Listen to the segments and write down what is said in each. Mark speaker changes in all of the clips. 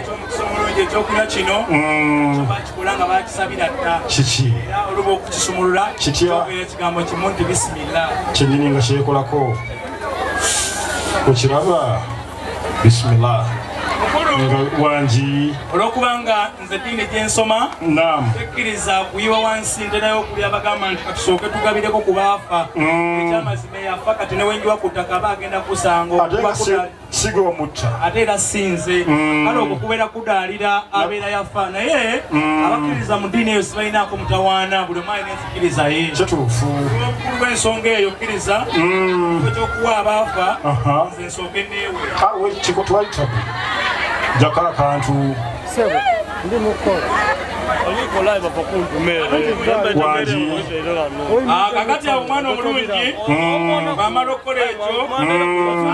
Speaker 1: ekyomukusomolonje ekyokunywa kino bakikola bakisabira dda
Speaker 2: kiki
Speaker 1: era oluba okukisumulula kyogera ekigambo kimu nti bisimillah
Speaker 2: kyennyini nga kyekolako okiraba bisimillah wangi
Speaker 1: olwokubanga nze ddiini gyensoma tekkiriza kuyiwa wansi ntenayo okulya bagamba nti katusooke tugabireko ku baafa ekyamazima yafa kati newenjiwa ku ttaka aba agenda kusanga ate era sinze kale okwo kubeera kudaalira abeera yafa naye abakkiriza mu ddiini eyo sibalinaako mutawaana buli omu alina ensikiriza ye
Speaker 2: kituufu
Speaker 1: obukulu bw'ensonga eyo kkiriza ekyokuwa abaafa nze nsooke neewe
Speaker 2: kiko twayitabu jakala kantu
Speaker 3: sebo ndi mukola oliko live
Speaker 2: wangi
Speaker 1: kakati awo omwana omulungi bamala okukola ekyo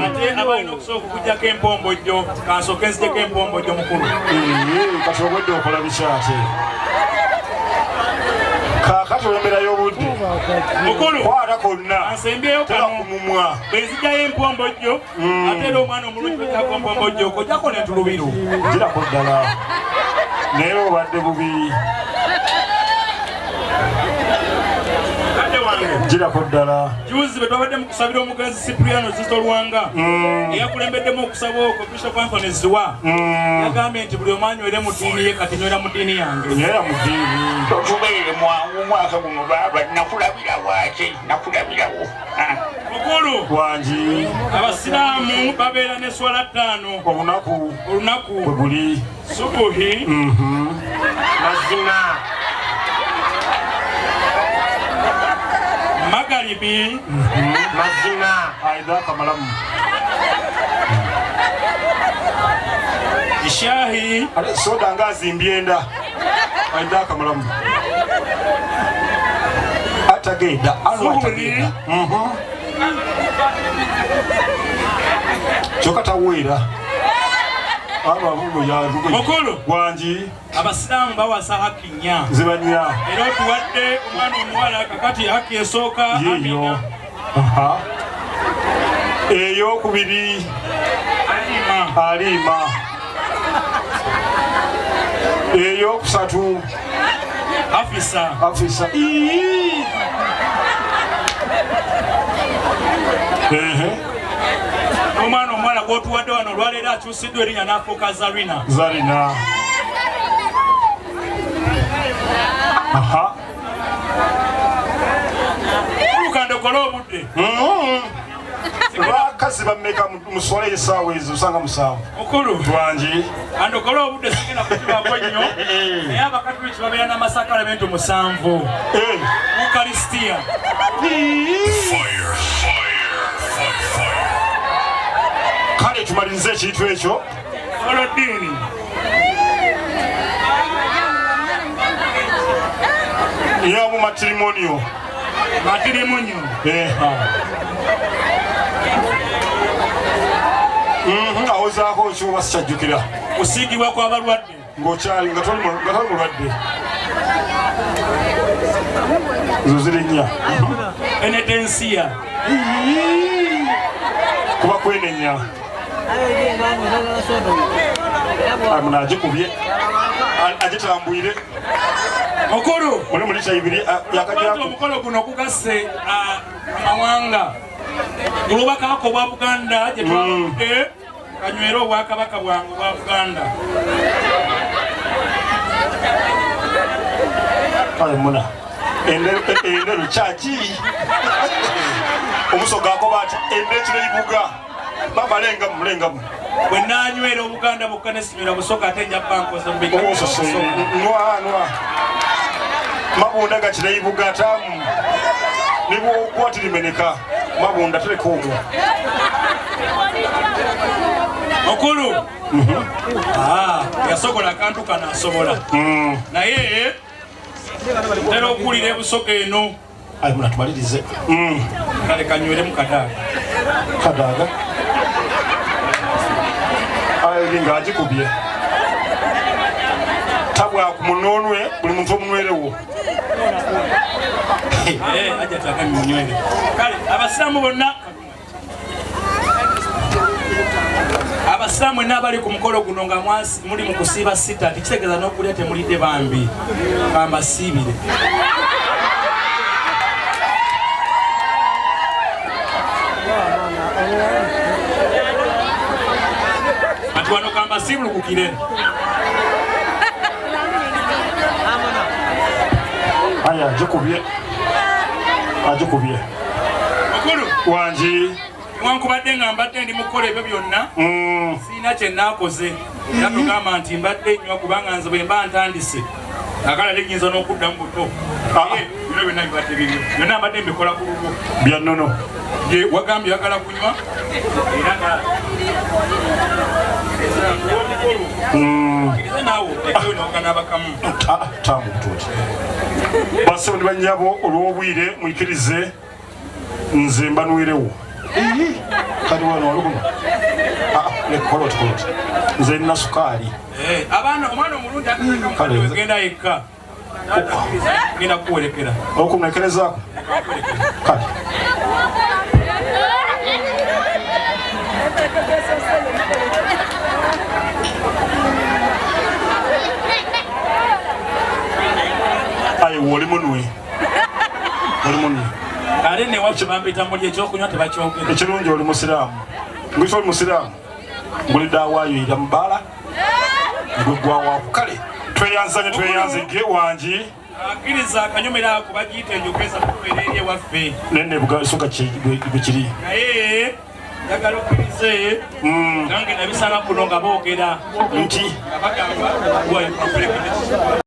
Speaker 1: ate abalina okusooka okujjako empombojjo kansooke nzijeko empombojjo mukulu
Speaker 2: kati obwedde okola bikyate kakati olemberayo obudde
Speaker 1: mukulu
Speaker 2: kwata konna
Speaker 1: ansembyeyo kano bwenzijjayo empombojjo ate era omwana omulungi ojjako empombojjo okojjako netulubiru
Speaker 2: girako ddala naye obadde bubi girako ddala
Speaker 1: juzi bwe twabadde mu kusabira omugenzi Cipriano Zito Lwanga eyakulembeddemu okusaba okwo Bishop Anthony Ziwa yagambye nti buli omu anywere mu ddiini ye kati nywera mu ddiini yange
Speaker 2: nywera mu ddiini
Speaker 4: totubeere mwangu omwaka guno baaba nakulabira waaki nakulabirawo
Speaker 1: mukulu
Speaker 2: wangi
Speaker 1: abasiraamu babeera ne swala 5 olunaku
Speaker 2: bwe guli
Speaker 1: subuhi
Speaker 4: mazima
Speaker 1: magaribi
Speaker 4: mazima
Speaker 2: aidha kamalamu
Speaker 1: ishahi
Speaker 2: soda nga azimbyenda aidha kamalamu atagenda atagenda kyokka taweera
Speaker 1: mukulu
Speaker 2: wangi
Speaker 1: abasiraamu bawasa haki nnya
Speaker 2: zibanya
Speaker 1: era otuwadde omwana omuwala kakati haki esooka
Speaker 2: yeyo eyokubiri alima eyokusatu afisa
Speaker 1: omwana omuwala gwotuwadde wano olwaleero akyusiddwa erinnya n'afuuka Zarina kandokole obudde
Speaker 2: bakazi bammeka muswala esaawa ezo osanga musanvu
Speaker 1: mukulu
Speaker 2: wangi
Speaker 1: kandokole obudde sigenda kukibako nnyo naye abakatuliki babeera n'amasakramentu 7 ukaristiya
Speaker 2: kale tumalirize ekintu ekyo
Speaker 1: oloddiini
Speaker 2: yamu matirimonio awozaako kyoba sikyajjukira
Speaker 1: kusiigibwa kw'abalwadde
Speaker 2: ng'okyali nga toli mulwadde zo ziri nnya
Speaker 1: enetensiya
Speaker 2: kuba kwenenya muna agikubye agitambwire
Speaker 1: mukulu
Speaker 2: muli mulita ibiri
Speaker 1: yakajja omukolo guno kugasse amawanga olubakabaka obwa Buganda gye twavudde kanywera obwakabaka bwange obwa Buganda
Speaker 2: muna endero kyaki omusoga akoba ati endekiro ibuga babalengamu
Speaker 1: bwe nanywera Obuganda bukka nesimira Busoga ate nja bankoze
Speaker 2: nwa mabunda gakira ibuga tamu nibwokwatirimeneka mabunda tereka omwo
Speaker 1: okulu yasobola akantu kano asobola naye tera okuwulira ebusoga eno
Speaker 2: muna tumalirize
Speaker 1: kale kanyweremu
Speaker 2: kadaaga nga agikubye tabwa ku munonwe buli muntu omunwerewo
Speaker 1: ajja taka munywere kale abasiramu bonna abasiramu n'abali ku mukolo guno nga muli mu kusiiba sita tikitegeeza n'okulya temulidde bambi kambasiibire ati wano kambasiibulukukire
Speaker 2: aya ajikubye
Speaker 1: mukulu
Speaker 2: wangi
Speaker 1: newankubadde nga mbadde ndi mukola ebyo byonna siina kye naakoze era tugamba nti mbadde nnywa kubanga nze bwe mba ntandise akala lenyinza n'okuddamu buto bino byonna bibadde bibyo byonna mbadde mbikola ku lulwo
Speaker 2: bya nnono
Speaker 1: wagambye oyagala kunywa era nga iriza naawe otekeyo n'oganabakamu
Speaker 2: tangu butuuti basebo ne bannyabo olw'obwire muyikirize nze mbanuirewo kali wano olukuno lekoloti nze nina sukaali
Speaker 1: abaana omwana omulungi agenda yekka genda kuwerekera
Speaker 2: okumulekerezaako kale ayiwa oli munwe
Speaker 1: ate newakyo bambita muli ekyokunywa tebakyogera
Speaker 2: ekirungi oli musiraamu ngwisa oli musiraamu ngulidawaayo ira mubaala ngwegwawaaku kale tweyanze ge wangi
Speaker 1: akkiriza akanyomera ako bagiyita enjokeza kutubeera eri ewaffe
Speaker 2: nene busoga bwekiri
Speaker 1: naye njagala okkirize nange nabisanga kuno nga boogera
Speaker 2: nti
Speaker 1: nga bagamba